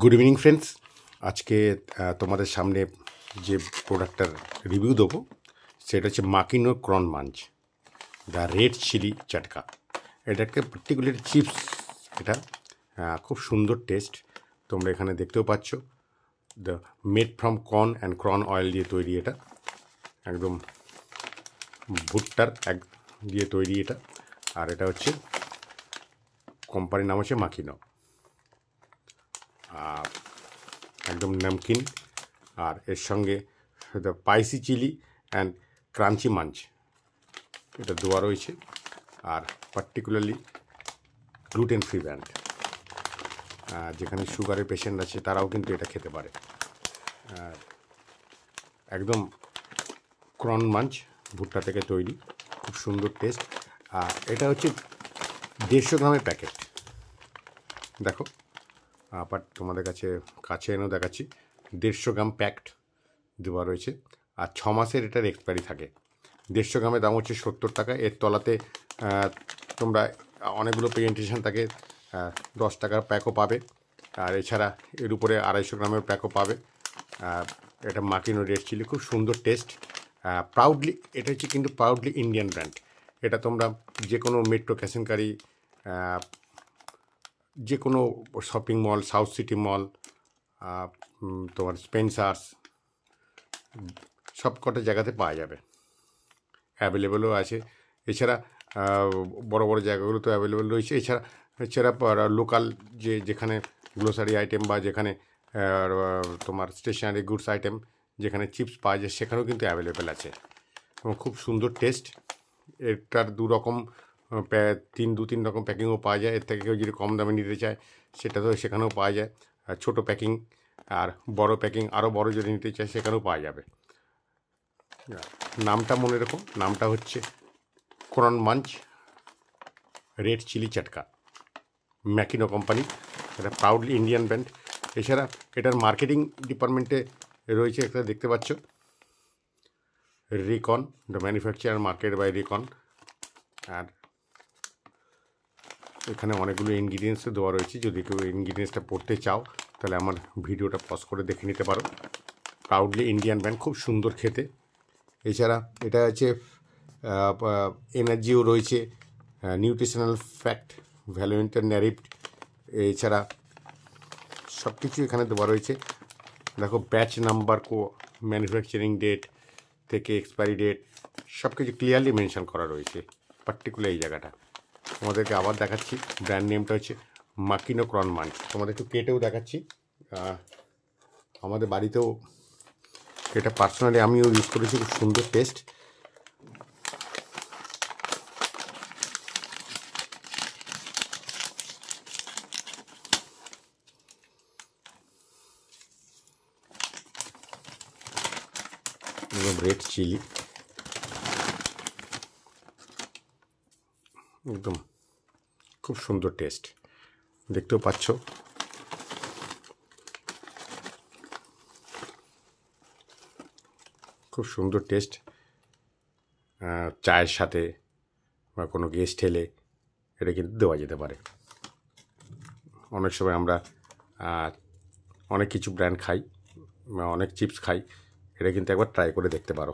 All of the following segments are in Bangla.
Good evening friends. আজকে তোমাদের সামনে যে প্রোডাক্টটার রিভিউ দেবো সেটা হচ্ছে Makino corn munch the red chilli chatka. এটা একটা পার্টিকুলার চিপস। এটা খুব সুন্দর টেস্ট। তোমরা এখানে দেখতেও পাচ্ছ the made from corn and corn oil দিয়ে তৈরি। এটা একদম ভুট্টার দিয়ে তৈরি এটা। আর এটা হচ্ছে কোম্পানির নাম হচ্ছে মাকিনো। একদম নামকিন। আর এর সঙ্গে the spicy chilli and crunchy munch এটা দেওয়া রয়েছে। আর পার্টিকুলারলি গ্লুটেন ফ্রি ব্র্যান্ড, যেখানে সুগারের পেশেন্ট আছে তারাও কিন্তু এটা খেতে পারে। একদম ক্রন মাঞ্চ ভুট্টা থেকে তৈরি, খুব সুন্দর টেস্ট। আর এটা হচ্ছে 150 গ্রামের প্যাকেট। দেখো আবার তোমাদের কাছে এনেও দেখাচ্ছি। 150 গ্রাম প্যাকড দেওয়া রয়েছে। আর 6 মাসের এটার এক্সপায়ারি থাকে। 150 গ্রামের দাম হচ্ছে 70 টাকা। এর তলাতে তোমরা অনেকগুলো প্রেজেন্টেশন থাকে, 10 টাকার প্যাকও পাবে। আর এছাড়া এর উপরে 250 গ্রামের প্যাকও পাবে। এটা মাকিনো রেড চিলি, খুব সুন্দর টেস্ট। প্রাউডলি এটা হচ্ছে কিন্তু প্রাউডলি ইন্ডিয়ান ব্র্যান্ড। এটা তোমরা যে কোনো মেট্রো ক্যাশনকারি, যে কোনো শপিং মল, সাউথ সিটি মল, তোমার স্পেন্সার্স, সব কটা জায়গাতে পাওয়া যাবে, অ্যাভেলেবেলও আছে। এছাড়া বড় বড় জায়গাগুলোতে অ্যাভেলেবেল রয়েছে। এছাড়া লোকাল যেখানে গ্লোসারি আইটেম বা যেখানে তোমার স্টেশনারি গুডস আইটেম, যেখানে চিপস পাওয়া যায়, সেখানেও কিন্তু অ্যাভেলেবেল আছে। এবং খুব সুন্দর টেস্ট। এটার দু তিন রকম প্যাকিংও পাওয়া যায়। এর থেকে কেউ যদি কম দামে নিতে চায় সেটা তো সেখানেও পাওয়া যায়। ছোটো প্যাকিং আর বড় প্যাকিং, আরও বড় যদি নিতে চায় সেখানেও পাওয়া যাবে। নামটা মনে রাখো, নামটা হচ্ছে ক্রন মাঞ্চ রেড চিলি চাটকা, ম্যাকিনো কোম্পানি। এটা প্রাউডলি ইন্ডিয়ান ব্র্যান্ড। এছাড়া এটার মার্কেটিং ডিপার্টমেন্টে রয়েছে, একটা দেখতে পাচ্ছ, রিকন, দ্য ম্যানুফ্যাকচারার মার্কেট বাই রিকন। আর এখানে অনেকগুলো ইনগ্রিডিয়েন্টসও দেওয়া রয়েছে। যদি কেউ ইনগ্রিডিয়েন্টসটা পড়তে চাও তাহলে আমার ভিডিওটা পজ করে দেখে নিতে পারো। প্রাউডলি ইন্ডিয়ান ব্র্যান্ড, খুব সুন্দর খেতে। এছাড়া এটা আছে এনার্জিও রয়েছে, নিউট্রিশনাল ফ্যাক্ট, ভ্যালুয়েন্টার ন্যারিভড। এছাড়া সব কিছু এখানে দেওয়া রয়েছে। দেখো ব্যাচ নাম্বার, ম্যানুফ্যাকচারিং ডেট থেকে এক্সপায়ারি ডেট সব কিছু ক্লিয়ারলি মেনশন করা রয়েছে পার্টিকুলার এই জায়গাটা। তোমাদেরকে আবার দেখাচ্ছি, ব্র্যান্ড নেমটা হচ্ছে মাকিনো ক্রন মাঞ্চ। তোমাদের একটু কেটেও দেখাচ্ছি। আমাদের বাড়িতেও এটা পার্সোনালি আমিও ইউজ করেছি, খুব সুন্দর টেস্ট। রেড চিলি একদম খুব সুন্দর টেস্ট, দেখতেও পাচ্ছ। খুব সুন্দর টেস্ট। চায়ের সাথে বা কোনো গেস্ট এলে এটা কিন্তু দেওয়া যেতে পারে। অনেক সময় আমরা অনেক কিছু ব্র্যান্ড খাই, অনেক চিপস খাই, এটা কিন্তু একবার ট্রাই করে দেখতে পারো।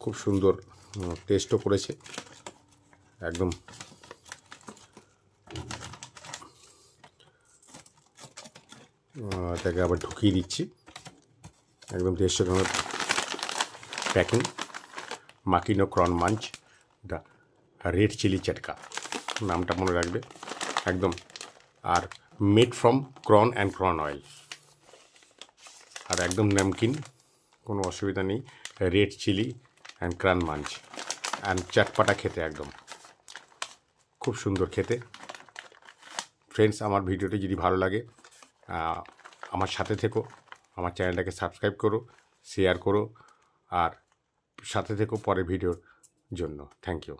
খুব সুন্দর টেস্টও করেছে একদম। এটাকে আবার ঢুকিয়ে দিচ্ছি। একদম 150 গ্রামের packing, Makino corn munch the red chilli chatka, নামটা মনে রাখবে একদম। আর made from corn and corn oil. আর একদম নামকিন, কোনো অসুবিধা নেই। Red chilli and corn munch and চাটপাটা খেতে, একদম খুব সুন্দর খেতে। ফ্রেন্ডস, আমার ভিডিওটি যদি ভালো লাগে আমার সাথে থেকো, আমার চ্যানেলটাকে সাবস্ক্রাইব করো, শেয়ার করো, আর সাথে থেকো পরের ভিডিওর জন্য। Thank you.